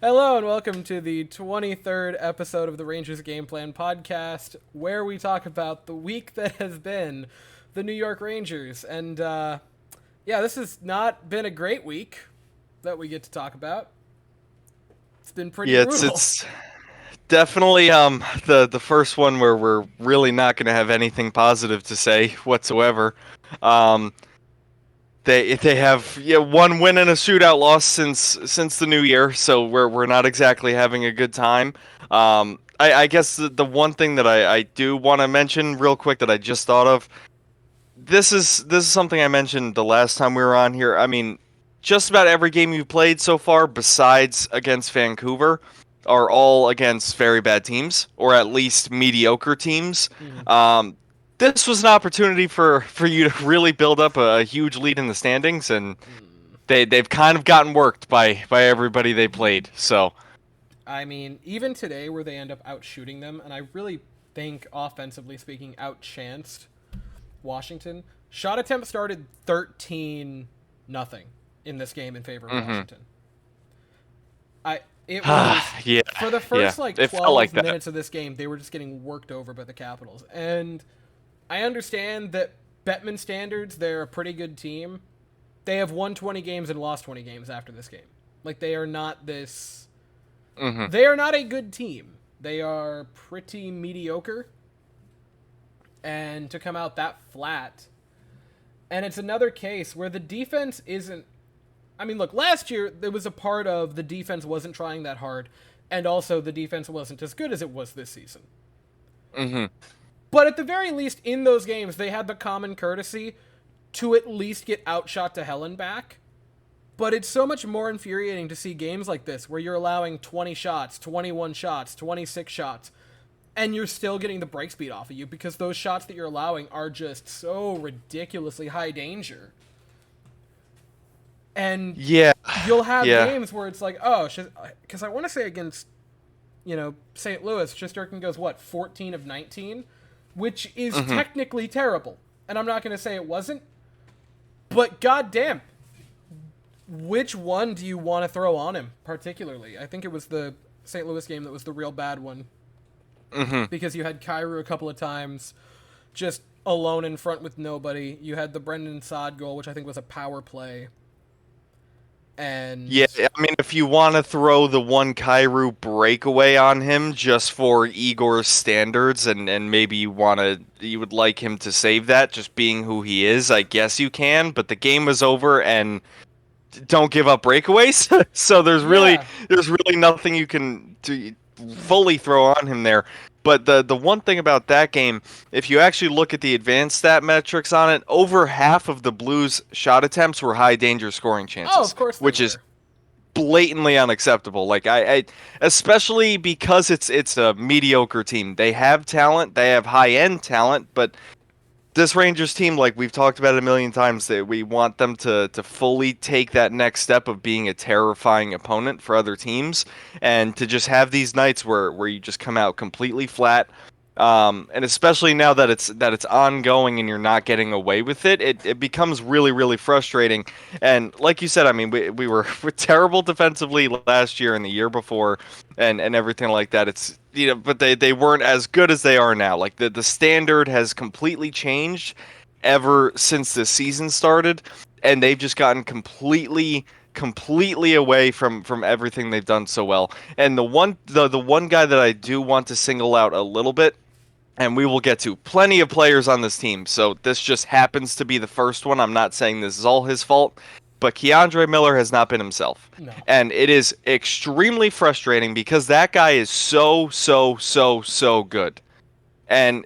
Hello and welcome to the 23rd episode of the Rangers Gameplan Podcast, where we talk about the week that has been the New York Rangers. And this has not been a great week that we get to talk about. It's been pretty Yeah, it's brutal. it's definitely the first one where we're really not going to have anything positive to say whatsoever. Um, they have one win and a shootout loss since the new year, so we're not exactly having a good time. I guess the one thing that I do want to mention real quick that I just thought of. This is something I mentioned the last time we were on here. I mean, just about every game you've played so far, besides against Vancouver, are all against very bad teams, or at least mediocre teams. Mhm. This was an opportunity for you to really build up a huge lead in the standings, and they've kind of gotten worked by everybody they played. So I mean, even today where they end up outshooting them, and I really think, offensively speaking, outchanced Washington. Shot attempt started 13-0 in this game in favor of hmm Washington. It was yeah, for the yeah, first like it felt 12 like that. minutes of this game, they were just getting worked over by the Capitals. And I understand that Bettman standards, they're a pretty good team. They have won 20 games and lost 20 games after this game. Like they are not this hmm they are not a good team. They are pretty mediocre. And to come out that flat. And it's another case where the defense isn't. I mean, look, last year there was a part of the defense wasn't trying that hard, and also the defense wasn't as good as it was this season. hmm But at the very least, in those games, they had the common courtesy to at least get outshot to hell and back. But it's so much more infuriating to see games like this where you're allowing 20 shots, 21 shots, 26 shots, and you're still getting the break speed off of you because those shots that you're allowing are just so ridiculously high danger. And Yeah, you'll have yeah. games where it's like, oh, because I want to say against, St. Louis, Shesterkin goes, what, 14 of 19? Which is hmm technically terrible. And I'm not going to say it wasn't, but goddamn, which one do you want to throw on him, particularly? I think it was the St. Louis game that was the real bad one, hmm because you had Kyrou a couple of times just alone in front with nobody. You had the Brendan Saad goal, which I think was a power play. Yeah, And I mean, if you want to throw the one Kairu breakaway on him just for Igor's standards, and maybe you would like him to save that, just being who he is, I guess you can. But the game was over, and don't give up breakaways. So yeah, there's really nothing you can fully throw on him there. But the one thing about that game, if you actually look at the advanced stat metrics on it, over half of the Blues' shot attempts were high danger scoring oh, chances, of course they which is were. blatantly unacceptable. Like I especially because it's a mediocre team. They have talent, they have high end talent, but this Rangers team, like we've talked about it a million times, that we want them to fully take that next step of being a terrifying opponent for other teams, and to just have these nights where you just come out completely flat. And especially now that it's ongoing and you're not getting away with it, it becomes really really frustrating. And like you said, I mean, we were terrible defensively last year and the year before, and everything like that. It's but they weren't as good as they are now. Like the standard has completely changed ever since the season started, and they've just gotten completely away from everything they've done so well. And the one guy that I do want to single out a little bit, and we will get to plenty of players on this team, so this just happens to be the first one. I'm not saying this is all his fault, but Keandre Miller has not been himself. No. And it is extremely frustrating because that guy is so good. And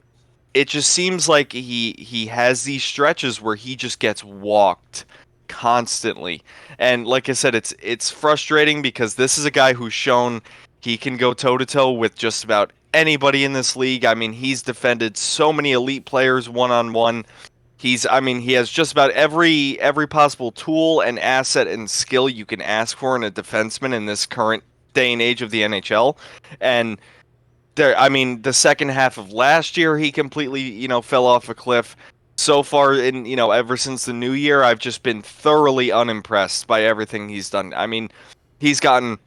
it just seems like he has these stretches where he just gets walked constantly. And like I said, it's frustrating because this is a guy who's shown he can go toe to toe with just about anybody in this league. I mean, he's defended so many elite players one on one. I mean, he has just about every possible tool and asset and skill you can ask for in a defenseman in this current day and age of the NHL. And I mean, the second half of last year, he completely, fell off a cliff. So far, ever since the new year, I've just been thoroughly unimpressed by everything he's done. I mean, he's gotten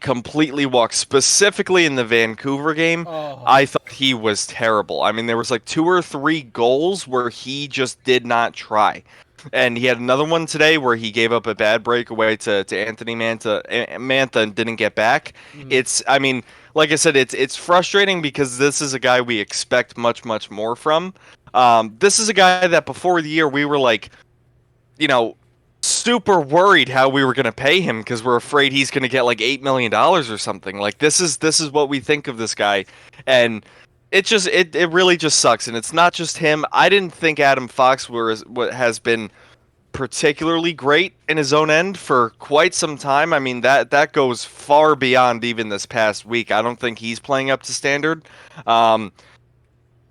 completely walked. Specifically in the Vancouver game, Oh. I thought he was terrible. I mean, there was like 2 or 3 goals where he just did not try. And he had another one today where he gave up a bad breakaway to Anthony Mantha and didn't get back. Mhm. I mean, like I said, it's frustrating because this is a guy we expect much, much more from. This is a guy that before the year we were like, you know, super worried how we were going to pay him because we're afraid he's going to get like $8 million or something. Like this is what we think of this guy, and it really just sucks. And it's not just him. I didn't think Adam Fox what has been particularly great in his own end for quite some time. I mean that goes far beyond even this past week. I don't think he's playing up to standard. Um,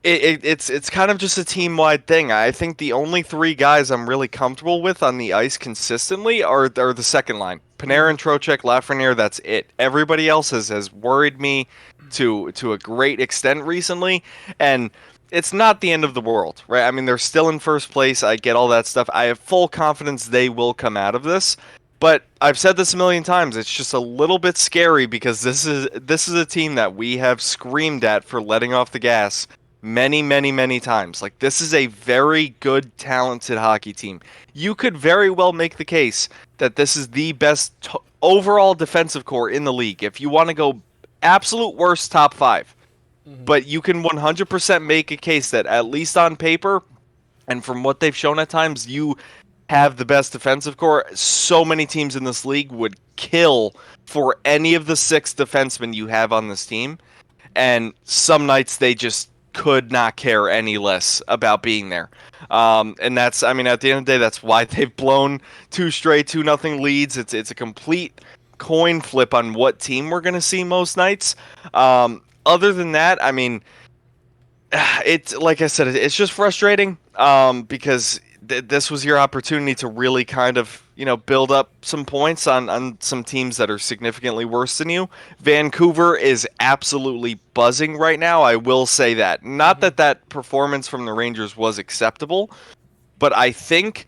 it's kind of just a team wide thing. I think the only 3 guys I'm really comfortable with on the ice consistently are the second line. Panarin, Mhm. Trocheck, Lafreniere, that's it. Everybody else has worried me to a great extent recently, and it's not the end of the world, right? I mean, they're still in first place. I get all that stuff. I have full confidence they will come out of this. But I've said this a million times. It's just a little bit scary because this is a team that we have screamed at for letting off the gas many, many, many times. Like, this is a very good, talented hockey team. You could very well make the case that this is the best overall defensive core in the league. If you want to go absolute worst, top 5. Mhm. But you can 100% make a case that, at least on paper, and from what they've shown at times, you have the best defensive core. So many teams in this league would kill for any of the 6 defensemen you have on this team. And some nights they just could not care any less about being there. And that's, I mean, at the end of the day, that's why they've blown 2 straight 2-0 leads. It's a complete coin flip on what team we're going to see most nights. Other than that, I mean, it's like I said, it's just frustrating because this was your opportunity to really kind of, build up some points on some teams that are significantly worse than you. Vancouver is absolutely buzzing right now. I will say that. Not Mhm. that performance from the Rangers was acceptable, but I think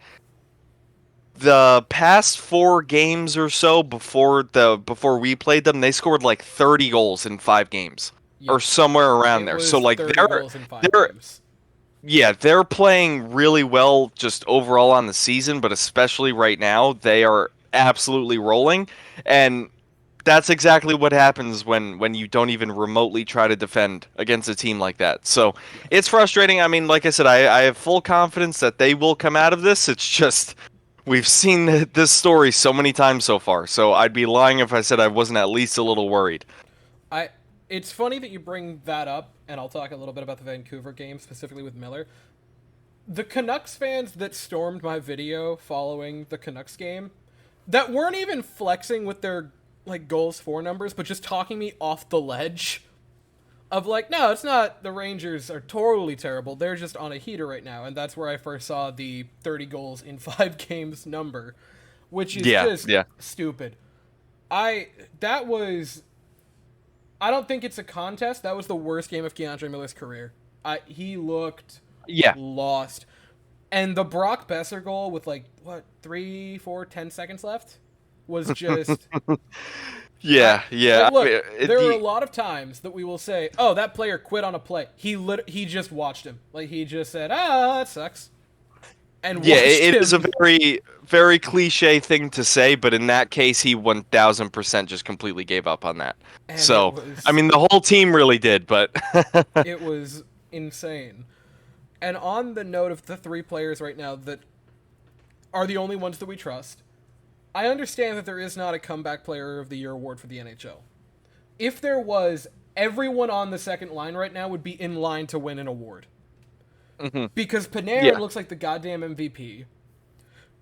the past 4 games or so before we played them, they scored like 30 goals in 5 games or Yep. somewhere around It there. So was like 30 goals in 5 they're games. yeah, they're playing really well just overall on the season, but especially right now, they are absolutely rolling. And that's exactly what happens when you don't even remotely try to defend against a team like that. So Yeah. it's frustrating. I mean, like I said, I have full confidence that they will come out of this. It's just we've seen this story so many times so far. So I'd be lying if I said I wasn't at least a little worried. I it's funny that you bring that up, and I'll talk a little bit about the Vancouver game specifically with Miller. The Canucks fans that stormed my video following the Canucks game, that weren't even flexing with their like goals for numbers, but just talking me off the ledge of like, no, it's not. The Rangers are totally terrible. They're just on a heater right now, and that's where I first saw the 30 goals in 5 games number, which is Yeah, just yeah. stupid. I that was I don't think it's a contest. That was the worst game of Keandre Miller's career. He looked Yeah. lost. And the Brock Besser goal with like what 3, 4, 10 seconds left was just I Yeah, like yeah. I look. mean, There are a lot of times that we will say, "Oh, that player quit on a play." He just watched him. Like he just said, "Ah, that sucks," and Yeah, watched it is a him. very, very cliche thing to say, but in that case, he 1000% just completely gave up on that. And So, I mean, the whole team really did, but it was insane. And on the note of the 3 players right now that are the only ones that we trust, I understand that there is not a comeback player of the year award for the NHL. If there was, everyone on the second line right now would be in line to win an award. Mhm. Because Panarin Yeah, looks like the goddamn MVP.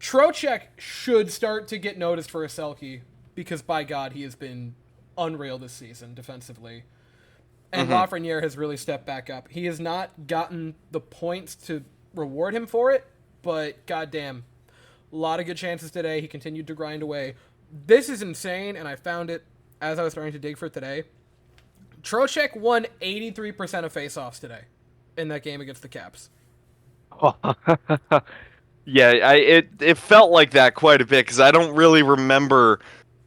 Trocheck should start to get noticed for a Selkie because by God he has been unreal this season defensively. And mhm. Lafreniere has really stepped back up. He has not gotten the points to reward him for it, but goddamn, a lot of good chances today. He continued to grind away. This is insane, and I found it as I was starting to dig for it today. Trocheck won 83% of faceoffs today in that game against the Caps. Yeah, it felt like that quite a bit because I don't really remember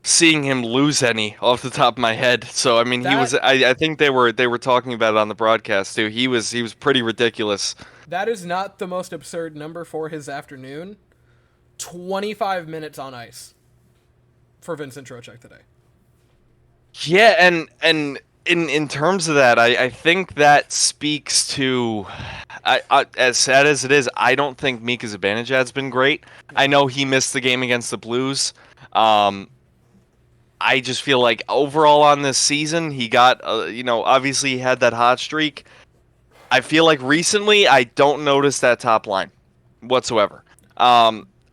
seeing him lose any off the top of my head. So I mean, he was. That I think they were talking about it on the broadcast too. He was pretty ridiculous. that is not the most absurd number for his afternoon. 25 minutes on ice for Vincent Trocheck today. Yeah, and in terms of that, I think that speaks to, as sad as it is, I don't think Mika Zibanejad's been great. I know he missed the game against the Blues. I just feel like overall on this season, he got, obviously he had that hot streak. I feel like recently I don't notice that top line whatsoever.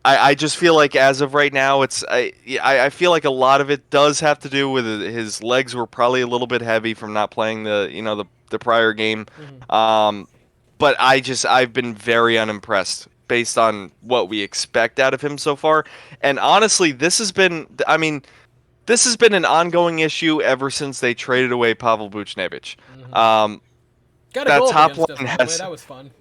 I just feel like as of right now, I feel like a lot of it does have to do with his legs were probably a little bit heavy from not playing the prior game. But I've been very unimpressed based on what we expect out of him so far. And honestly, this has been an ongoing issue ever since they traded away Pavel Buchnevich. Got a That goal top against us, line by the way. has. That was fun.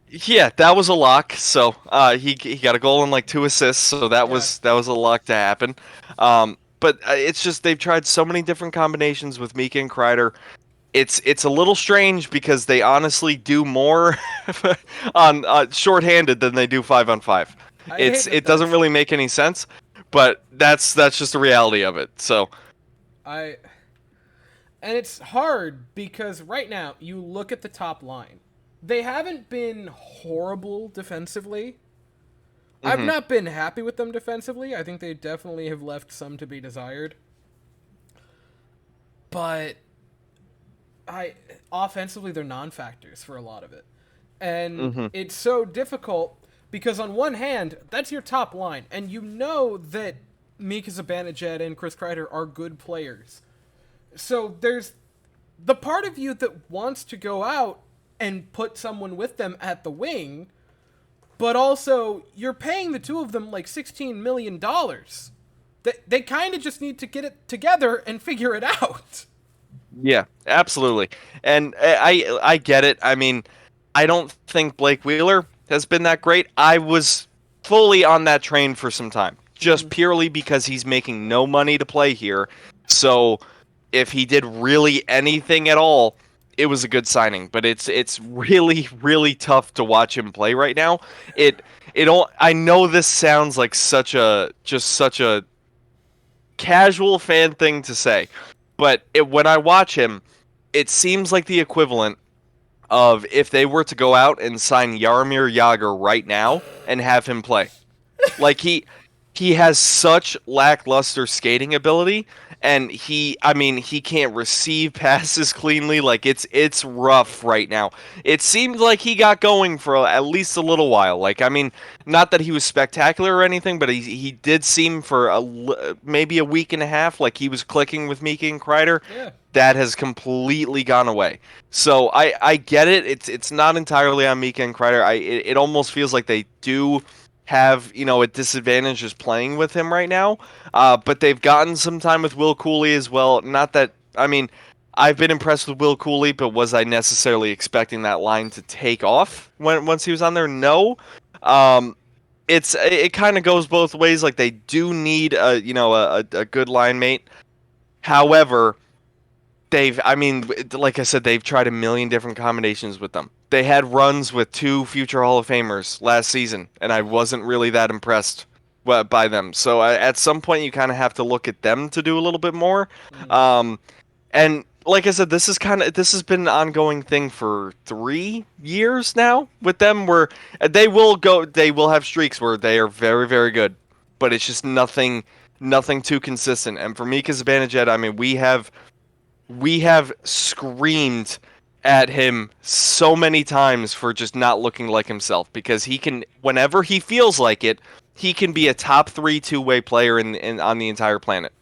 Yeah, that was a lock. So he got a goal and like 2 assists. So that Yeah. was a lock to happen. But it's just they've tried so many different combinations with Mika and Kreider. It's a little strange because they honestly do more on shorthanded than they do 5-on-5. I hate that It doesn't that's- really make any sense, but that's just the reality of it. So And it's hard because right now you look at the top line. They haven't been horrible defensively. I've not been happy with them defensively. I think they definitely have left some to be desired. But offensively they're non-factors for a lot of it. And it's so difficult because on one hand, that's your top line, and you know that Mika Zibanejad and Chris Kreider are good players. So there's the part of you that wants to go out and put someone with them at the wing, but also you're paying the two of them like $16 million. They kind of just need to get it together and figure it out. yeah, absolutely. And I get it. I mean, I don't think Blake Wheeler has been that great. I was fully on that train for some time, just purely because he's making no money to play here. So if he did really anything at all, it was a good signing. But it's really, really tough to watch him play right now. I know this sounds like such a casual fan thing to say, but when I watch him, it seems like the equivalent of if they were to go out and sign Jaromir Jagr right now and have him play. Like he has such lackluster skating ability, and he can't receive passes cleanly. Like it's rough right now. It seemed like he got going for at least a little while. Like not that he was spectacular or anything, but he did seem for maybe a week and a half like he was clicking with Mika and Kreider. Yeah. That has completely gone away. So I get it. It's not entirely on Mika and Kreider. It almost feels like they do have a disadvantage just playing with him right now. But they've gotten some time with Will Cooley as well. Not that I've been impressed with Will Cooley, but was I necessarily expecting that line to take off once he was on there? No. It kind of goes both ways. Like they do need a good line mate. However, like I said, they've tried a million different combinations with them. They had runs with 2 future Hall of Famers last season, and I wasn't really that impressed by them. So at some point, you kind of have to look at them to do a little bit more. And like I said, this has been an ongoing thing for 3 years now with them, where they will have streaks where they are very, very good, but it's just nothing too consistent. And for Mika Zibanejad, we have screamed at him so many times for just not looking like himself, because he can, whenever he feels like it, he can be a top 3 two-way player on the entire planet.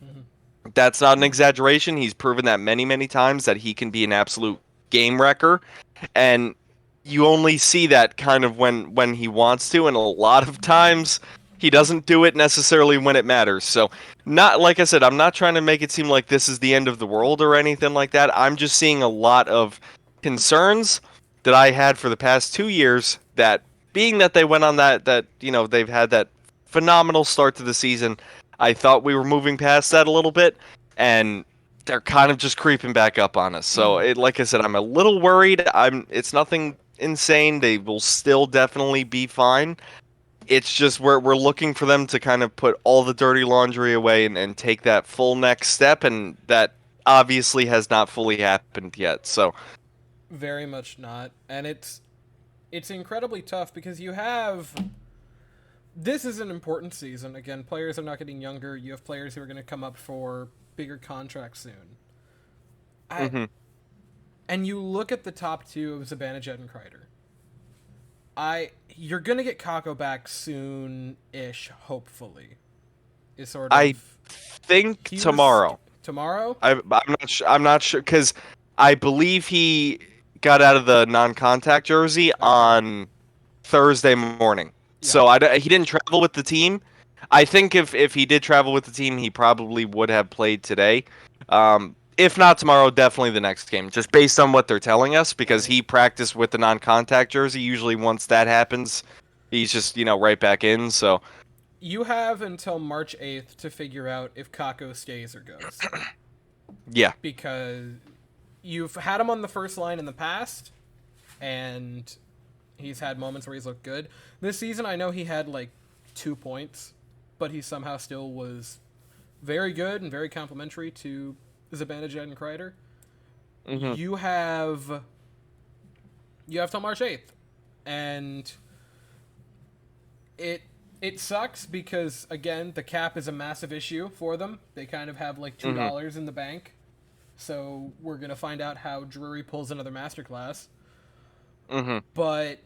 That's not an exaggeration. He's proven that many, many times that he can be an absolute game wrecker, and you only see that kind of when he wants to, and a lot of times he doesn't do it necessarily when it matters. So, not like I said, I'm not trying to make it seem like this is the end of the world or anything like that. I'm just seeing a lot of concerns that I had for the past 2 years, that being that they went on that they've had that phenomenal start to the season, I thought we were moving past that a little bit, and they're kind of just creeping back up on us. So, like I said, I'm a little worried. It's nothing insane. They will still definitely be fine. It's just we're looking for them to kind of put all the dirty laundry away and take that full next step, and that obviously has not fully happened yet. So, Very much not. And it's incredibly tough because you have this is an important season. Again, players are not getting younger. You have players who are going to come up for bigger contracts soon. mhm. And you look at the top two of Zibanejad and Kreider. You're going to get Kako back soon-ish, hopefully. Is sort of I think tomorrow. Tomorrow? I'm not sure because I believe he got out of the non-contact jersey on Thursday morning. Yeah. So he didn't travel with the team. I think if he did travel with the team, he probably would have played today. If not tomorrow, definitely the next game, just based on what they're telling us, because he practiced with the non-contact jersey. Usually once that happens, he's just, right back in. So You have until March 8th to figure out if Kako stays or goes. yeah. Because you've had him on the first line in the past, and he's had moments where he's looked good. This season, I know he had like 2 points, but he somehow still was very good and very complimentary to Zibanejad and Kreider. Mhm. You have till March 8th, and it sucks because again the cap is a massive issue for them. They kind of have like $2 in the bank, so we're gonna find out how Drury pulls another masterclass. But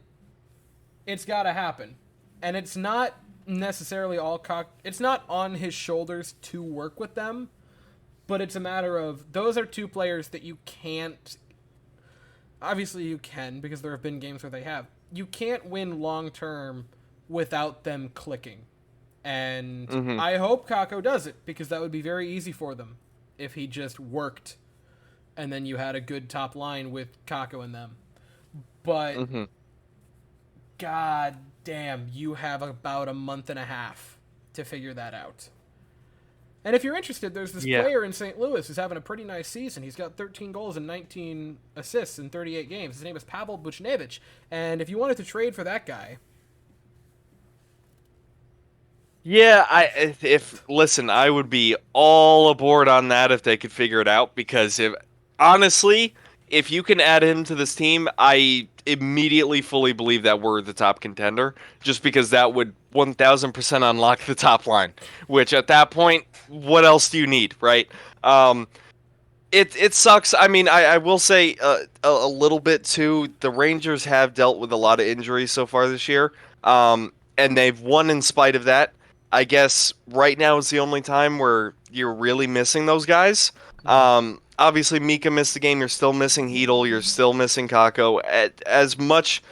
it's got to happen, and it's not necessarily it's not on his shoulders to work with them, but it's a matter of those are two players that you can't. Obviously, you can because there have been games where they have. You can't win long term without them clicking, and I hope Kako does it because that would be very easy for them if he just worked, and then you had a good top line with Kako and them. But god damn, you have about a month and a half to figure that out. And if you're interested, there's this player in St. Louis who's having a pretty nice season. He's got 13 goals and 19 assists in 38 games. His name is Pavel Buchnevich. And if you wanted to trade for that guy... Yeah, listen, I would be all aboard on that if they could figure it out, because honestly, if you can add him to this team, I immediately fully believe that we're the top contender, just because that would 1000% unlock the top line, which at that point, what else do you need, right? It sucks. I mean, I will say a little bit too. The Rangers have dealt with a lot of injuries so far this year, and they've won in spite of that. I guess right now is the only time where you're really missing those guys. Obviously, Mika missed the game. You're still missing Hedel. You're still missing Kako. As much,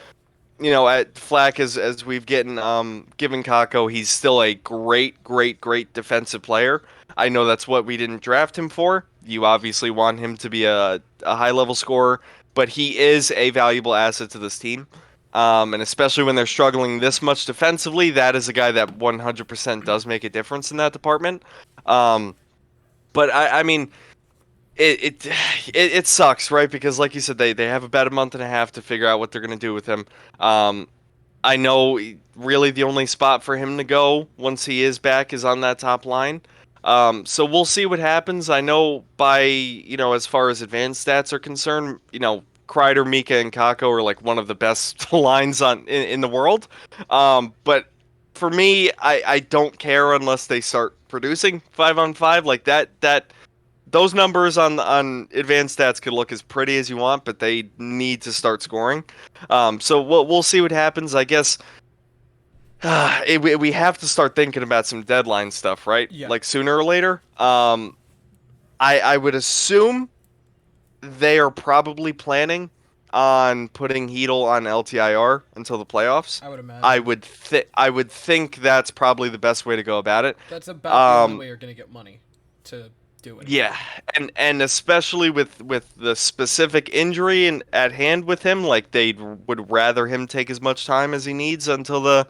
at flack as we've given Kako, he's still a great, great, great defensive player. I know that's what we didn't draft him for. You obviously want him to be a high-level scorer, but he is a valuable asset to this team. And especially when they're struggling this much defensively, that is a guy that 100% does make a difference in that department. But I mean, it sucks, right? Because like you said, they have about a month and a half to figure out what they're going to do with him. I know really the only spot for him to go once he is back is on that top line. So we'll see what happens. I know as far as advanced stats are concerned, Kreider, Mika, and Kako are like one of the best lines in the world. But for me, I don't care unless they start producing 5-on-5 like that. Those numbers on advanced stats could look as pretty as you want, but they need to start scoring. So we'll see what happens. I guess we have to start thinking about some deadline stuff, right? Yeah. Like sooner or later. I would assume they are probably planning on putting Hedel on LTIR until the playoffs. I would imagine. I would think that's probably the best way to go about it. That's about the only way you're going to get money to do it. Yeah, and especially with the specific injury at hand with him, like they would rather him take as much time as he needs until the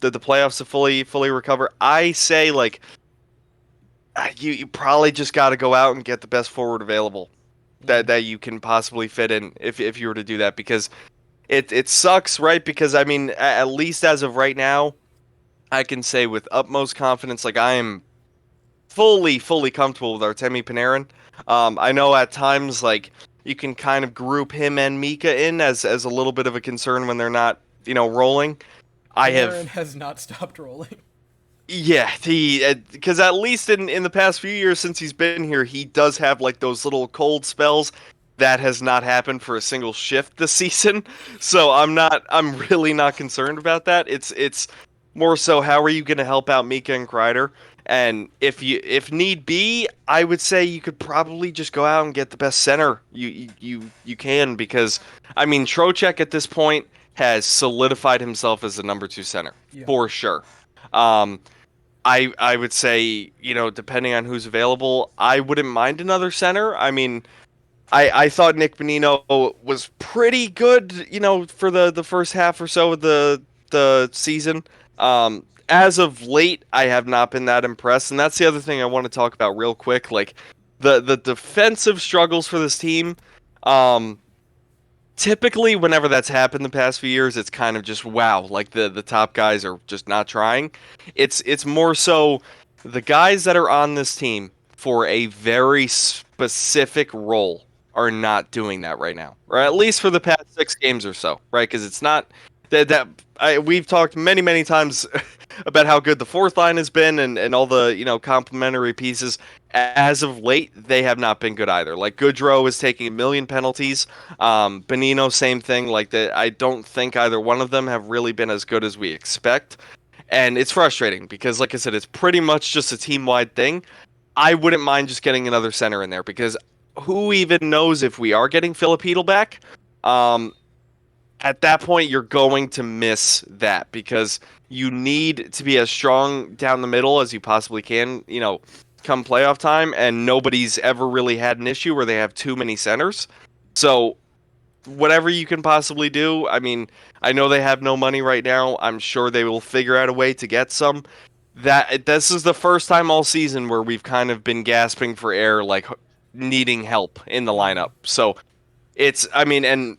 the playoffs to fully recover. I say like you probably just got to go out and get the best forward available that you can possibly fit in if you were to do that, because it sucks, right? Because I mean, at least as of right now, I can say with utmost confidence, like I am fully comfortable with Artemi Panarin. I know at times like you can kind of group him and Mika in as a little bit of a concern when they're not, rolling. I Panarin have has not stopped rolling. Yeah, because at least in the past few years since he's been here, he does have like those little cold spells. That has not happened for a single shift this season, so I'm really not concerned about that. It's more so how are you going to help out Mika and Kreider, and if need be, I would say you could probably just go out and get the best center you can, because I mean Trocheck at this point has solidified himself as the number 2 center for sure. Um, I would say, depending on who's available, I wouldn't mind another center. I mean, I thought Nick Bonino was pretty good, for the first half or so of the season. As of late, I have not been that impressed, and that's the other thing I want to talk about real quick. Like the defensive struggles for this team. Typically, whenever that's happened the past few years, it's kind of just wow, like the top guys are just not trying. It's more so the guys that are on this team for a very specific role are not doing that right now, or at least for the past 6 games or so, right? Because it's not we've talked many times about how good the fourth line has been and all the complementary pieces. As of late, they have not been good either. Like Goodrow is taking a million penalties. Bonino, same thing. Like I don't think either one of them have really been as good as we expect, and it's frustrating because, like I said, it's pretty much just a team-wide thing. I wouldn't mind just getting another center in there, because who even knows if we are getting Filipino back? At that point, you're going to miss that, because you need to be as strong down the middle as you possibly can, come playoff time, and nobody's ever really had an issue where they have too many centers. So whatever you can possibly do, I mean, I know they have no money right now. I'm sure they will figure out a way to get some. This is the first time all season where we've kind of been gasping for air, like needing help in the lineup. So I mean, and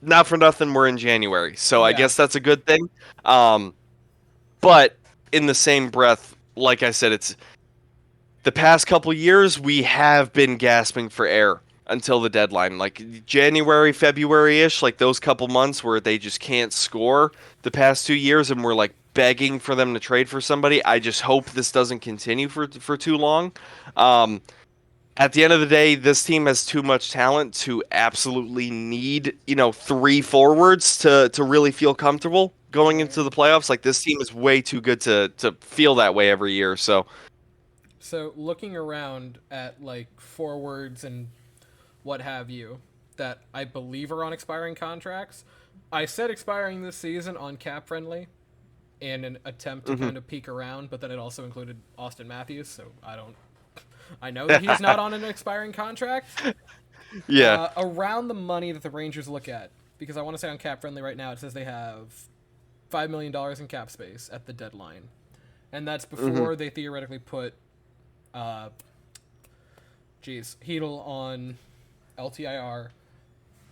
not for nothing, we're in January, so I guess that's a good thing. But in the same breath, like I said, it's the past couple years we have been gasping for air until the deadline, like January, February-ish, like those couple months where they just can't score the past 2 years, and we're like begging for them to trade for somebody. I just hope this doesn't continue for too long. At the end of the day, this team has too much talent to absolutely need, 3 forwards to really feel comfortable going into the playoffs. Like, this team is way too good to feel that way every year. So looking around at like forwards and what have you that I believe are on expiring contracts, I said expiring this season on Cap Friendly in an attempt to kind of peek around, but then it also included Austin Matthews, so I know that he's not on an expiring contract. Yeah. Around the money that the Rangers look at, because I want to say on Cap Friendly right now, it says they have $5 million in cap space at the deadline. And that's before they theoretically put Hedl on LTIR.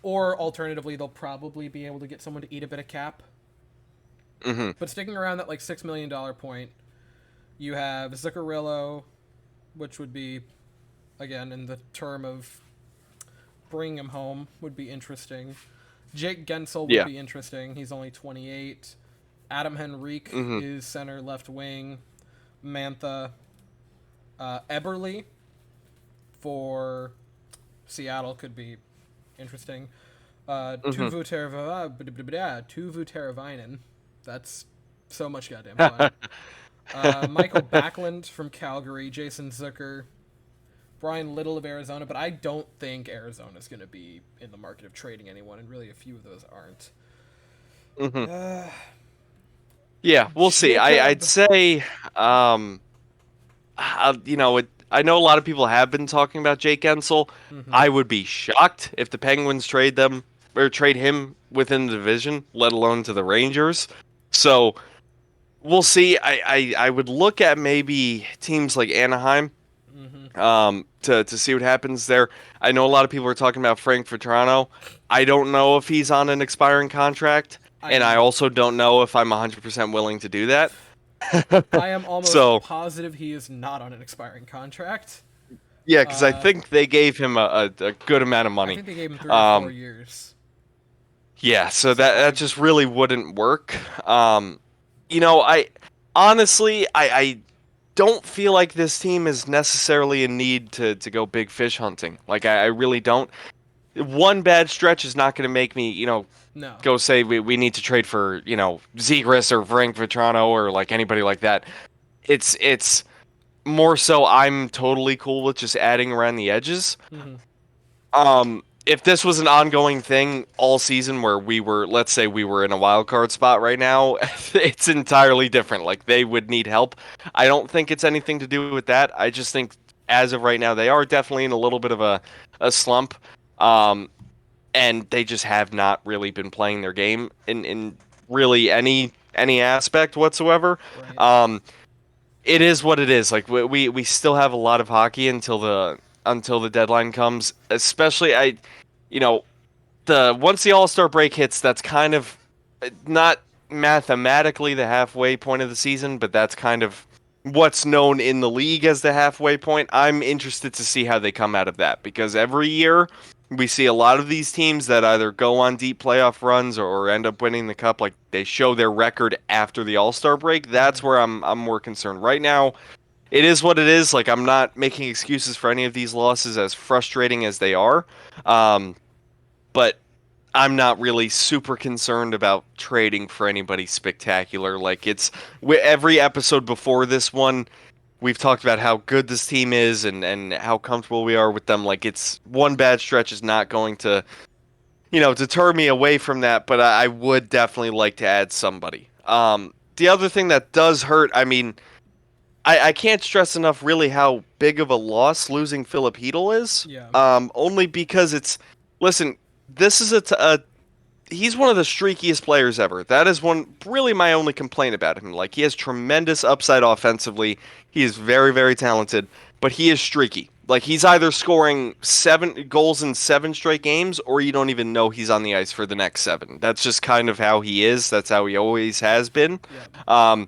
Or alternatively, they'll probably be able to get someone to eat a bit of cap. But sticking around that like $6 million point, you have Zuccarello, which would be, again, in the term of bringing him home, would be interesting. Jake Gensel would be interesting. He's only 28. Adam Henrique is center left wing. Mantha. Eberle for Seattle could be interesting. Tuvu Teravainen. That's so much goddamn fun. Michael Backlund from Calgary, Jason Zucker, Brian Little of Arizona, but I don't think Arizona's going to be in the market of trading anyone, and really a few of those aren't. Yeah, we'll see. I'd say, I know a lot of people have been talking about Jake Gensel. I would be shocked if the Penguins trade him within the division, let alone to the Rangers. So we'll see. I would look at maybe teams like Anaheim, to see what happens there. I know a lot of people are talking about Frank Vatrano. I don't know if he's on an expiring contract, and I also don't know if I'm 100% willing to do that. I am almost So positive he is not on an expiring contract. yeah, because I think they gave him a good amount of I money. think they gave him 3 or 4 years. Yeah, so that just really wouldn't work. I honestly I don't feel like this team is necessarily in need to go big fish hunting. Like I really don't. One bad stretch is not going to make me, No. go say we need to trade for, Zegras or Frank Vatrano or like anybody like that. It's more so I'm totally cool with just adding around the edges. If this was an ongoing thing all season where let's say we were in a wild card spot right now, it's entirely different. Like they would need help. I don't think it's anything to do with that. I just think as of right now, they are definitely in a little bit of a slump. And they just have not really been playing their game in really any aspect whatsoever. Right. It is what it is. Like we still have a lot of hockey until the deadline comes. Especially once the All-Star break hits, that's kind of not mathematically the halfway point of the season, but that's kind of what's known in the league as the halfway point. I'm interested to see how they come out of that because every year we see a lot of these teams that either go on deep playoff runs or end up winning the cup. Like they show their record after the All-Star break. That's where I'm more concerned right now. It is what it is. Like I'm not making excuses for any of these losses, as frustrating as they are. But I'm not really super concerned about trading for anybody spectacular. Like every episode before this one, we've talked about how good this team is and how comfortable we are with them. Like it's one bad stretch is not going to, deter me away from that. But I would definitely like to add somebody. The other thing that does hurt, I mean, I can't stress enough really how big of a loss losing Philip Hedl is. Yeah. Only because listen, this is he's one of the streakiest players ever. That is really my only complaint about him. Like he has tremendous upside offensively. He is very, very talented, but he is streaky. Like he's either scoring 7 goals in 7 straight games, or you don't even know he's on the ice for the next 7. That's just kind of how he is. That's how he always has been. Yeah.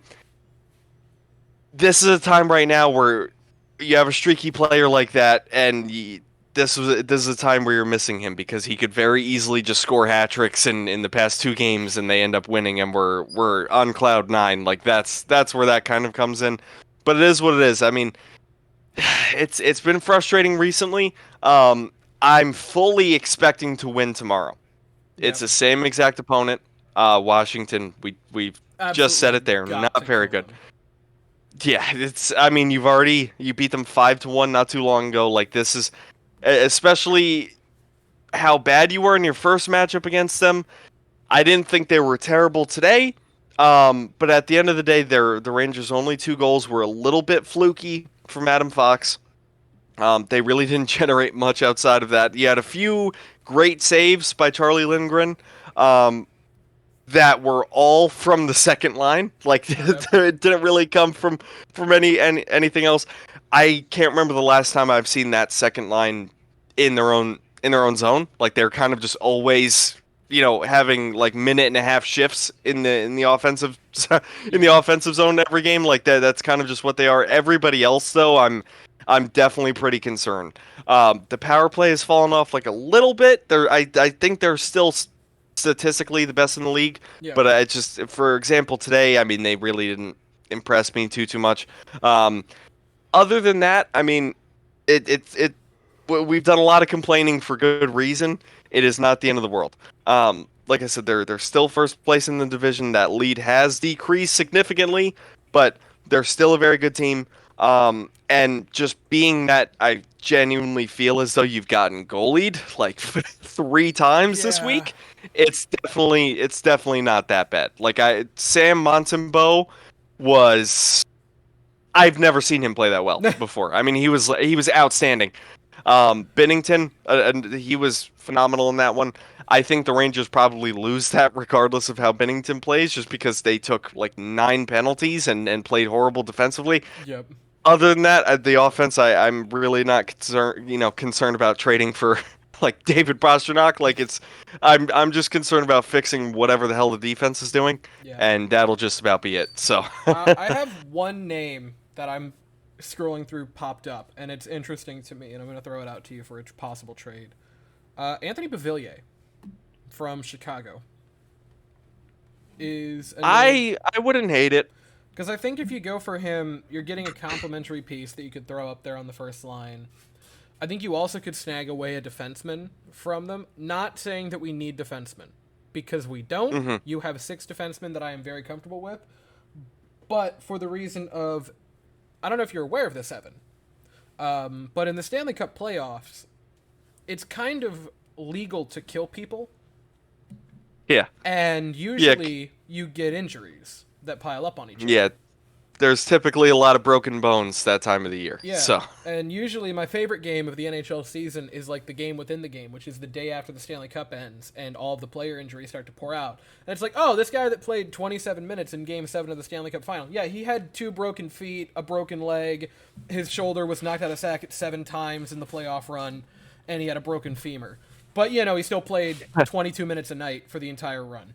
This is a time right now where you have a streaky player like that, and this is a time where you're missing him because he could very easily just score hat tricks in the past 2 games, and they end up winning, and we're on cloud 9. Like that's where that kind of comes in. But it is what it is. I mean, it's been frustrating recently. I'm fully expecting to win tomorrow. It's the same exact opponent, Washington. We've just said it there. Not very good. Yeah, I mean, you beat them 5-1 not too long ago. Like this is, especially how bad you were in your first matchup against them. I didn't think they were terrible today. But at the end of the day, the Rangers' only 2 goals were a little bit fluky from Adam Fox. They really didn't generate much outside of that. You had a few great saves by Charlie Lindgren. That were all from the second line. Like it didn't really come from anything else. I can't remember the last time I've seen that second line in their own zone. Like they're kind of just always, having like minute and a half shifts in the offensive in the offensive zone every game. Like that's kind of just what they are. Everybody else though, I'm definitely pretty concerned. The power play has fallen off like a little bit. I think they're still statistically the best in the league, but I just, for example, today, I mean, they really didn't impress me too much. Other than that, I mean, we've done a lot of complaining for good reason. It is not the end of the world. Like I said, they're still first place in the division. That lead has decreased significantly, but they're still a very good team. And just being that, I genuinely feel as though you've gotten goalied like 3 times this week. It's definitely not that bad. Like Sam Montembeault was, I've never seen him play that well before. I mean, he was outstanding. Binnington, and he was phenomenal in that one. I think the Rangers probably lose that regardless of how Binnington plays, just because they took like 9 penalties and played horrible defensively. Yep. Other than that, the offense, I'm really not concerned about trading for like David Pastrnak. Like I'm just concerned about fixing whatever the hell the defense is doing, Yeah. and that'll just about be it. So I have one name that I'm scrolling through popped up, and it's interesting to me, and I'm going to throw it out to you for a possible trade. Anthony Beauvillier from Chicago is a name, I wouldn't hate it. because I think if you go for him, you're getting a complimentary piece that you could throw up there on the first line. I think you also could snag away a defenseman from them. Not saying that we need defensemen, because we don't. Mm-hmm. You have 6 defensemen that I am very comfortable with. But for the reason of, I don't know if you're aware of this, Evan, but in the Stanley Cup playoffs, it's kind of legal to kill people. Yeah. And usually you get injuries that pile up on each other. Yeah. There's typically a lot of broken bones that time of the year. Yeah. So. And usually my favorite game of the NHL season is like the game within the game, which is the day after the Stanley Cup ends and all of the player injuries start to pour out. And it's like, oh, this guy that played 27 minutes in Game 7 of the Stanley Cup final. Yeah, he had 2 broken feet, a broken leg, his shoulder was knocked out of socket 7 times in the playoff run, and he had a broken femur. But, you know, he still played 22 minutes a night for the entire run.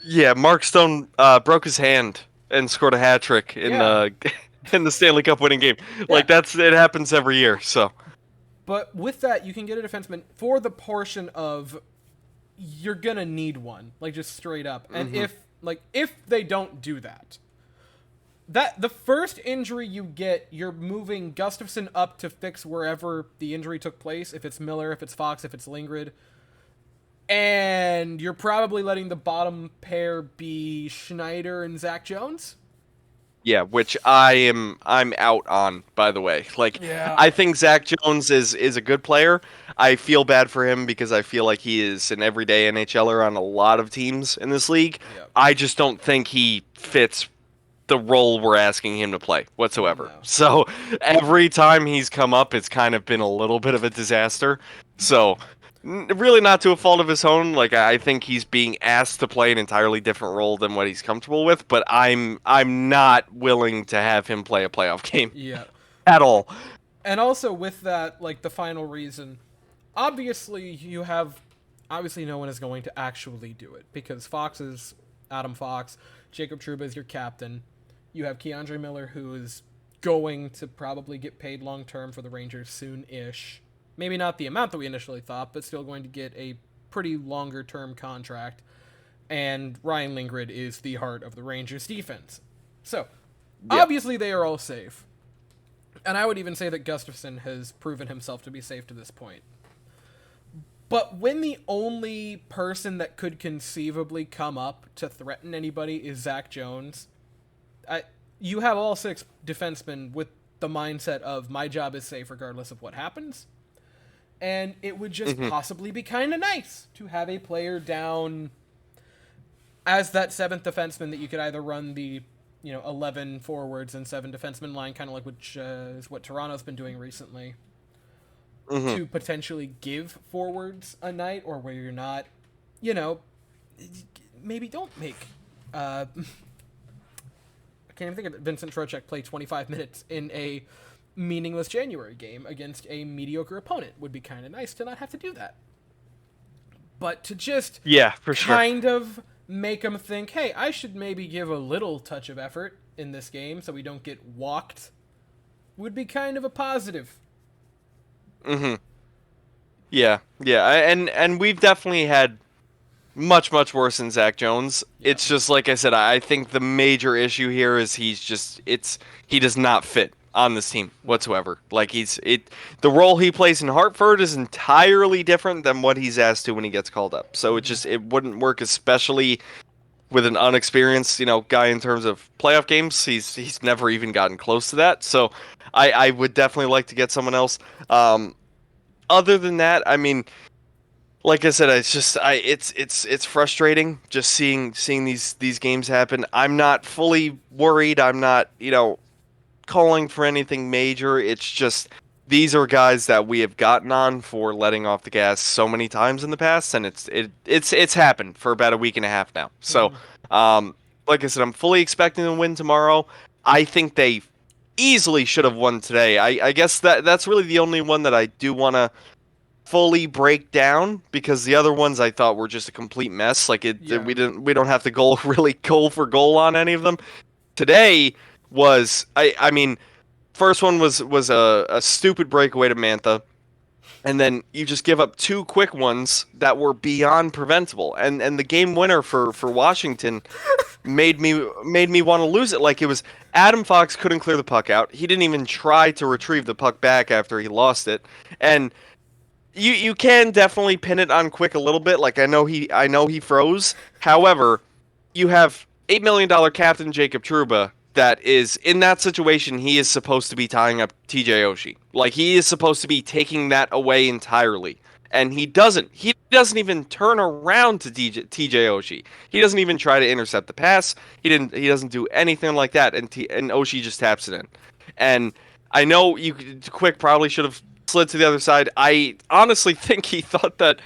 Yeah, Mark Stone broke his hand and scored a hat trick in in the Stanley Cup winning game. Like it happens every year. So, but with that, you can get a defenseman for the portion of you're gonna need one, like just straight up. And if they don't do that, the first injury you get, you're moving Gustafsson up to fix wherever the injury took place. If it's Miller, if it's Fox, if it's Lindgren. And you're probably letting the bottom pair be Schneider and Zach Jones. yeah, which I'm out on, by the way. Like, I think Zach Jones is a good player. I feel bad for him because I feel like he is an everyday NHLer on a lot of teams in this league. Yep. I just don't think he fits the role we're asking him to play whatsoever. No. So every time he's come up, it's kind of been a little bit of a disaster. So really not to a fault of his own. Like, I think he's being asked to play an entirely different role than what he's comfortable with, but I'm not willing to have him play a playoff game. Yeah. At all. And also with that, like the final reason, obviously no one is going to actually do it, because Fox is Adam Fox, Jacob Trouba is your captain. You have Keandre Miller, who is going to probably get paid long term for the Rangers soon-ish. Maybe not the amount that we initially thought, but still going to get a pretty longer-term contract. And Ryan Lindgren is the heart of the Rangers' defense. So, obviously they are all safe. And I would even say that Gustafsson has proven himself to be safe to this point. But when the only person that could conceivably come up to threaten anybody is Zach Jones, you have all 6 defensemen with the mindset of my job is safe regardless of what happens. And it would just possibly be kind of nice to have a player down as that 7th defenseman that you could either run the 11 forwards and 7 defenseman line, kind of like which is what Toronto's been doing recently, to potentially give forwards a night, or where you're not, maybe don't make. I can't even think of it. Vincent Trocheck play 25 minutes in a meaningless January game against a mediocre opponent. Would be kind of nice to not have to do that. But to just kind of make them think, hey, I should maybe give a little touch of effort in this game so we don't get walked, would be kind of a positive. Yeah. And we've definitely had much worse than Zach Jones. Yeah. It's just, like I said, I think the major issue here is he does not fit on this team whatsoever. Like, the role he plays in Hartford is entirely different than what he's asked to when he gets called up. So it wouldn't work, especially with an unexperienced, guy in terms of playoff games. He's never even gotten close to that. So I would definitely like to get someone else. Other than that, I mean, like I said, it's just it's frustrating just seeing these games happen. I'm not fully worried. I'm not, calling for anything major. It's just these are guys that we have gotten on for letting off the gas so many times in the past, and it's happened for about a week and a half now. So, like I said, I'm fully expecting to win tomorrow. I think they easily should have won today. I guess that's really the only one that I do want to fully break down, because the other ones I thought were just a complete mess. Like we don't have to go really goal for goal on any of them. Today was I mean, first one was a stupid breakaway to Mantha, and then you just give up two quick ones that were beyond preventable, and the game winner for Washington made me want to lose it. Like, it was Adam Fox couldn't clear the puck out. He didn't even try to retrieve the puck back after he lost it, and you can definitely pin it on Quick a little bit. Like, I know he froze. However, you have $8 million captain Jacob Trouba that is in that situation. He is supposed to be tying up TJ Oshie. Like, he is supposed to be taking that away entirely, and he doesn't. He doesn't even turn around to TJ Oshie. He doesn't even try to intercept the pass. He doesn't do anything like that, and Oshie just taps it in. And I know Quick probably should have slid to the other side. I honestly think he thought that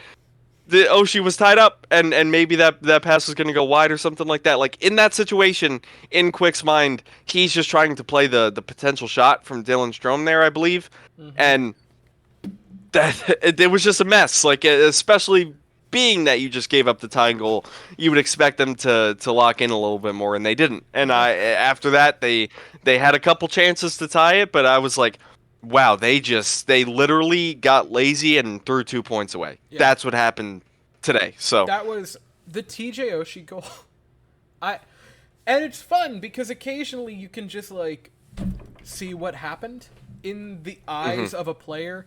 the Oshie was tied up, and maybe that pass was going to go wide or something like that. Like, in that situation, in Quick's mind, he's just trying to play the potential shot from Dylan Strome there, I believe, and that it was just a mess. Like, especially being that you just gave up the tying goal, you would expect them to lock in a little bit more, and they didn't. And after that, they had a couple chances to tie it, but I was like, wow, they literally got lazy and threw 2 points away. Yeah. That's what happened today. So that was the TJ Oshie goal. And it's fun because occasionally you can just like see what happened in the eyes of a player,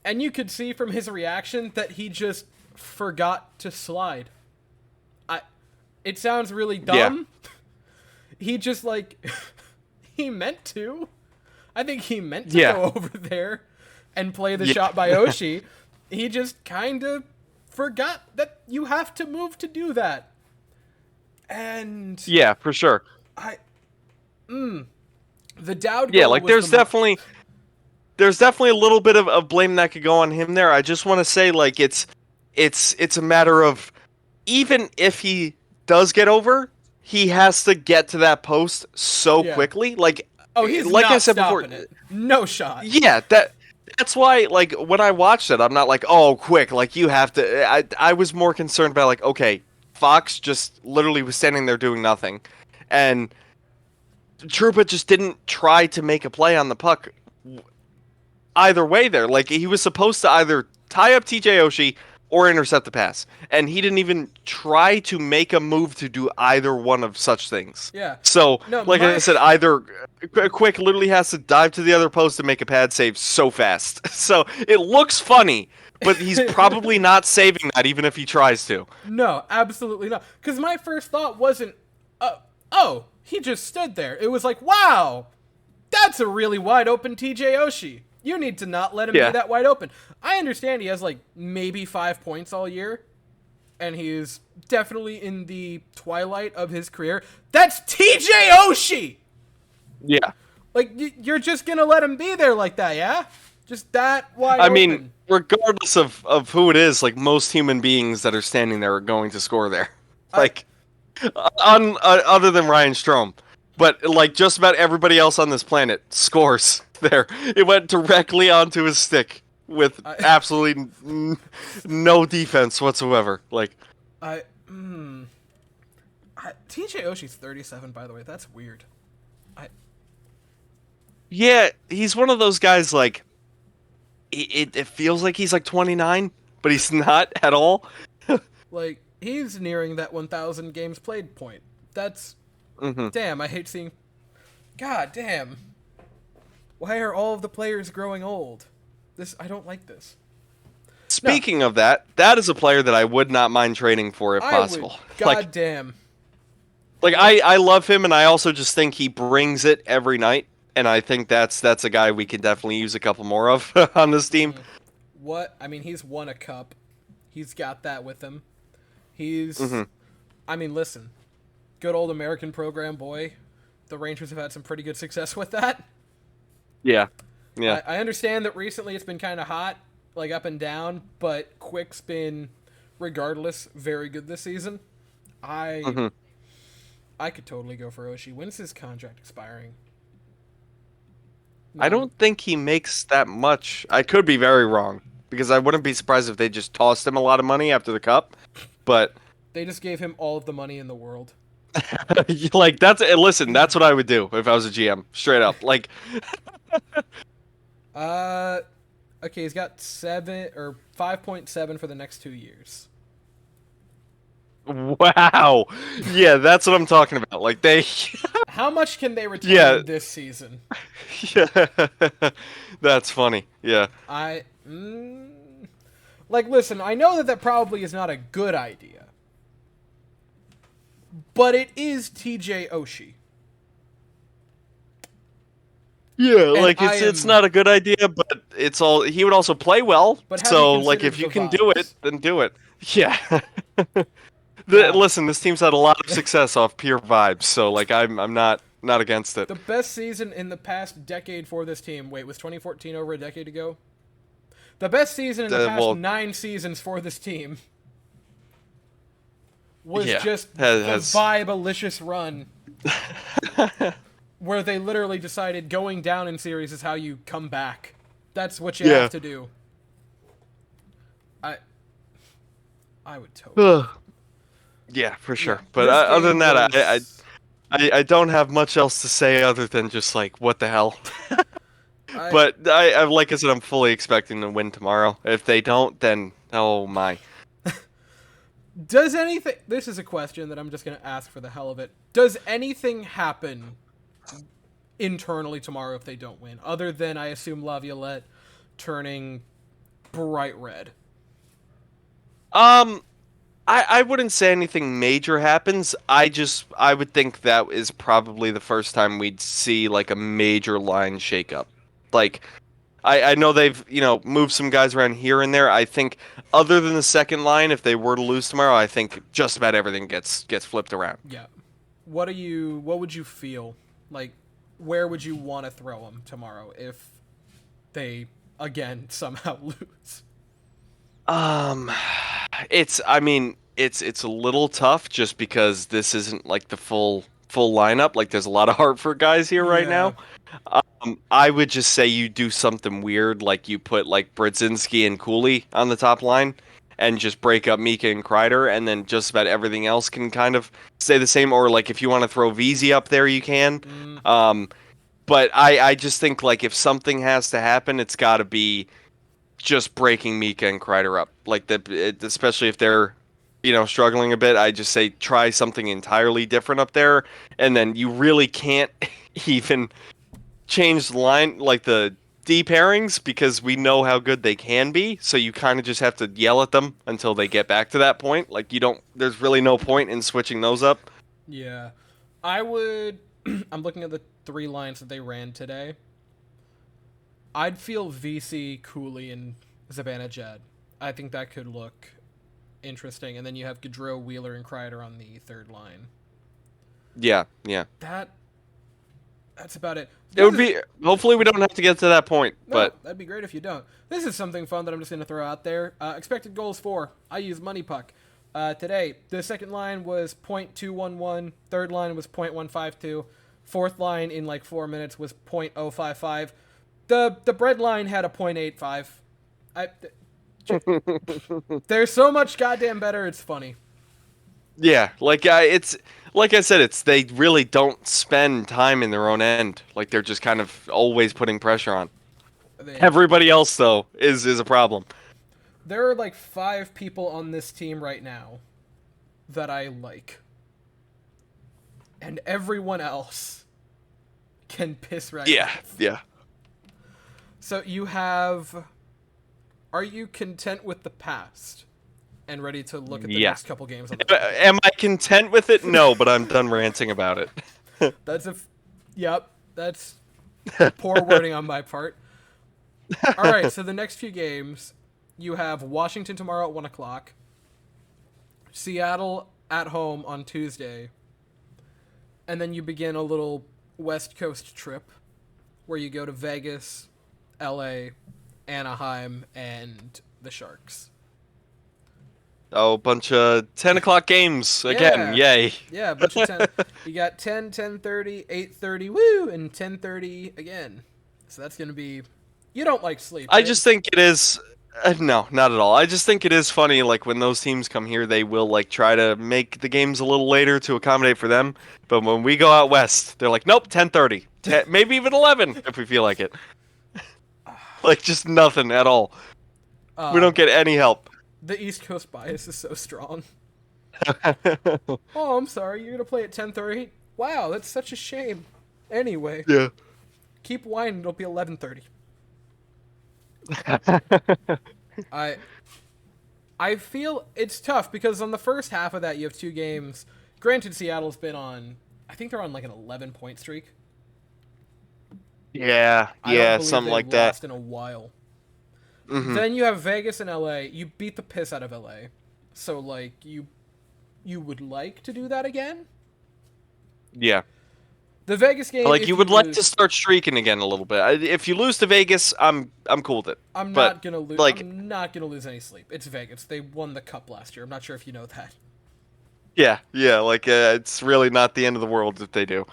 and you could see from his reaction that he just forgot to slide. It sounds really dumb. Yeah. He just like he meant to. I think he meant to go over there and play the shot by Oshie. He just kind of forgot that you have to move to do that. And yeah, for sure. The Dowd goal. Yeah, like there's definitely a little bit of blame that could go on him there. I just want to say, like, it's a matter of, even if he does get over, he has to get to that post so quickly. Like, he's like not I said before, it. No shot. Yeah, that's why, like, when I watched it, I'm not like, oh, Quick, like, you have to. I was more concerned about, like, okay, Fox just literally was standing there doing nothing, and Trouba just didn't try to make a play on the puck either way there. Like, he was supposed to either tie up TJ Oshie or intercept the pass, and he didn't even try to make a move to do either one of such things. Yeah. So, I said, either Quick literally has to dive to the other post and make a pad save so fast. So, it looks funny, but he's probably not saving that even if he tries to. No, absolutely not. Because my first thought wasn't, he just stood there. It was like, wow, that's a really wide open TJ Oshie. You need to not let him be that wide open. I understand he has, like, maybe 5 points all year, and he's definitely in the twilight of his career. That's TJ Oshie! Yeah. Like, you're just going to let him be there like that, yeah? Just that wide open. I mean, regardless of who it is, like, most human beings that are standing there are going to score there. Like, other than Ryan Strome. But, like, just about everybody else on this planet scores there. It went directly onto his stick with absolutely no defense whatsoever. Like, TJ Oshie's 37, by the way. That's weird. Yeah, he's one of those guys, like, it feels like he's like 29, but he's not at all. Like, he's nearing that 1,000 games played point. That's... Damn, I hate seeing... God damn. Why are all of the players growing old? I don't like this. Speaking of that is a player that I would not mind trading for if possible. God damn. Like, I love him, and I also just think he brings it every night, and I think that's a guy we could definitely use a couple more of on this team. What? I mean, he's won a cup. He's got that with him. He's... I mean, listen. Good old American program boy. The Rangers have had some pretty good success with that. Yeah. Yeah. I understand that recently it's been kind of hot, like up and down, but Quick's been, regardless, very good this season. I hmm I could totally go for Oshie. When's his contract expiring? I No, don't think he makes that much. I could be very wrong because I wouldn't be surprised if they just tossed him a lot of money after the cup. But they just gave him all of the money in the world. like listen, that's what I would do if I was a GM, straight up. Like Uh, okay, he's got 5.7 for the next 2 years. wow. Yeah, that's what I'm talking about. Like they How much can they retain yeah. this season? Yeah. That's funny. Yeah. I like listen. I know that probably is not a good idea, but it is TJ Oshie. Yeah, And like it's not a good idea, but it's all he would also play well. But have So you like considered if you the can do it, vibes? then do it. Yeah. God, Listen, this team's had a lot of success off pure vibes, so like I'm not against it. the best season in the past decade for this team. Wait, was 2014 over a decade ago? The best season in the past Well, 9 seasons for this team was yeah, just the has vibe-alicious run where they literally decided going down in series is how you come back. That's what you have to do. I would totally. Yeah, for sure. Yeah, But this other than game that, was. I don't have much else to say other than just like what the hell. I But I like I said, I'm fully expecting to win tomorrow. If they don't, then oh my. Does anything. This is a question that I'm just going to ask for the hell of it. Does anything happen internally tomorrow if they don't win? Other than, I assume, Laviolette turning bright red. I wouldn't say anything major happens. I would think that is probably the first time we'd see like a major line shakeup. Like I know they've, moved some guys around here and there. I think other than the second line, if they were to lose tomorrow, I think just about everything gets flipped around. Yeah. What would you feel? Like, where would you want to throw them tomorrow if they, again, somehow lose? Um I mean, it's a little tough just because this isn't like the full lineup. Like there's a lot of Hartford guys here right Yeah. now. I would just say you do something weird, like you put like Brodzinski and Cooley on the top line, and just break up Mika and Kreider, and then just about everything else can kind of stay the same. Or like if you want to throw VZ up there, you can. But I just think like if something has to happen, it's got to be just breaking Mika and Kreider up. Like especially if they're struggling a bit. I just say try something entirely different up there, and then you really can't even change the line like the D pairings because we know how good they can be. So you kind of just have to yell at them until they get back to that point. Like you don't. There's really no point in switching those up. Yeah. I would. I'm looking at the 3 lines that they ran today. I'd feel VC, Cooley, and Zibanejad. I think that could look interesting. And then you have Gaudreau, Wheeler, and Kreider on the 3rd line. Yeah. That's about it. It would be. Hopefully, we don't have to get to that point. No, But that'd be great if you don't. This is something fun that I'm just going to throw out there. Expected goals for. I use Money Puck. Today, the 2nd line was .211. 3rd line was .152. 4th line in like 4 minutes was .055. The bread line had a .85. They're so much goddamn better. It's funny. yeah, it's like I said, they really don't spend time in their own end. Like they're just kind of always putting pressure on. Everybody else though is a problem. There are like 5 people on this team right now that I like. And everyone else can piss right off. Yeah. So you have... Are you content with the past? And ready to look at the next couple games on the Am I content with it? No, but I'm done ranting about it. Yep, that's poor wording on my part. Alright, so the next few games... You have Washington tomorrow at 1 o'clock. Seattle at home on Tuesday. And then you begin a little West Coast trip where you go to Vegas LA, Anaheim, and the Sharks. Oh, bunch of 10 o'clock games again. Yay. Yeah, a bunch of 10. You got 10, 10:30, 8:30, woo, and 10:30 again. So that's going to be... You don't like sleep, I right? just think it is... no, not at all. I just think it is funny, like, when those teams come here, they will, like, try to make the games a little later to accommodate for them. But when we go out west, they're like, nope, 10:30. Maybe even 11, if we feel like it. Like, just nothing at all. We don't get any help. The East Coast bias is so strong. Oh, I'm sorry. You're going to play at 10:30? Wow, that's such a shame. Anyway. Yeah. Keep whining. It'll be 11:30. I feel it's tough because on the first half of that you have 2 games. Granted, Seattle's been on... I think they're on like an 11-point streak. Yeah, something like that. Lost in a while. Mm-hmm. Then you have Vegas and LA. You beat the piss out of LA. So, like, you would like to do that again? Yeah. The Vegas game... Like, you would like to start streaking again a little bit. If you lose to Vegas, I'm cool with it. I'm not going to lose... Like, I'm not going to lose any sleep. It's Vegas. They won the Cup last year. I'm not sure if you know that. Yeah, like, it's really not the end of the world if they do.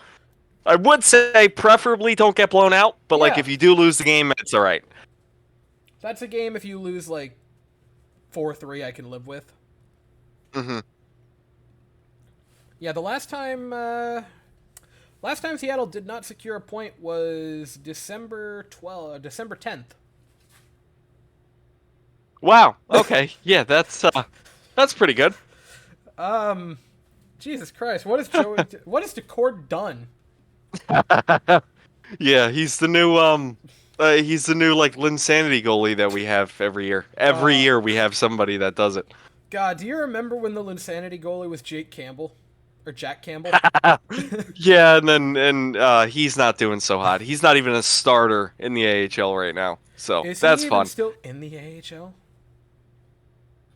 I would say preferably don't get blown out, but, like, if you do lose the game, it's alright. That's a game if you lose, like, 4-3 I can live with. Mm-hmm. Yeah, the last time Seattle did not secure a point was December 10th. Wow. Okay. Yeah, that's pretty good. Jesus Christ, what has Decord done? Yeah, he's the new like Linsanity goalie that we have every year. Every year we have somebody that does it. God, do you remember when the Linsanity goalie was Jake Campbell? Or Jack Campbell? Yeah, and he's not doing so hot. He's not even a starter in the AHL right now. So that's fun. Is he even still in the AHL?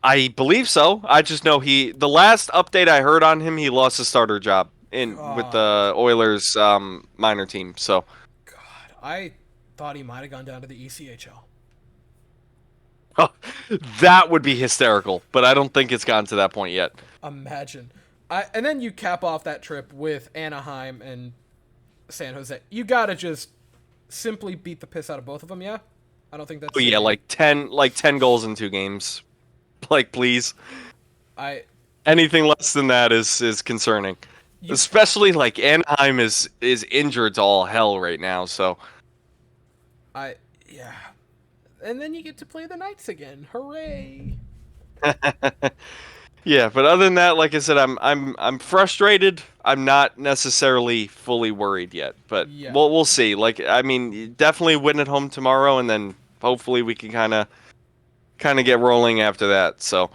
I believe so. I just know the last update I heard on him, he lost his starter job with the Oilers minor team. So God, I thought he might have gone down to the ECHL. That would be hysterical, but I don't think it's gotten to that point yet. Imagine. And then you cap off that trip with Anaheim and San Jose. You gotta just simply beat the piss out of both of them, yeah? I don't think that's... Oh, yeah, like 10 goals in 2 games. Like, please. Anything less than that is concerning. Especially, like, Anaheim is injured to all hell right now, so... Yeah. And then you get to play the Knights again. Hooray! Yeah, but other than that, like I said, I'm frustrated. I'm not necessarily fully worried yet, but we'll see. Like, I mean, definitely win at home tomorrow, and then hopefully we can kind of get rolling after that. So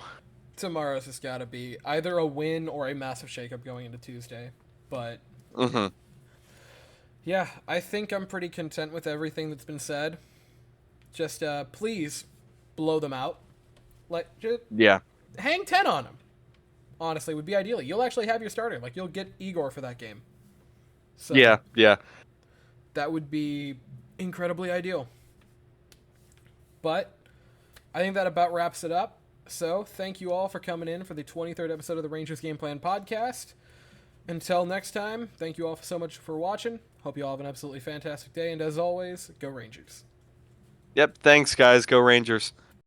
tomorrow's just got to be either a win or a massive shakeup going into Tuesday. But yeah, I think I'm pretty content with everything that's been said. Just please blow them out. Hang 10 on them. Honestly, would be ideal. You'll actually have your starter. Like, you'll get Igor for that game. So yeah. That would be incredibly ideal. But I think that about wraps it up. So thank you all for coming in for the 23rd episode of the Rangers Gameplan Podcast. Until next time, thank you all so much for watching. Hope you all have an absolutely fantastic day. And as always, go Rangers. Yep, thanks, guys. Go Rangers.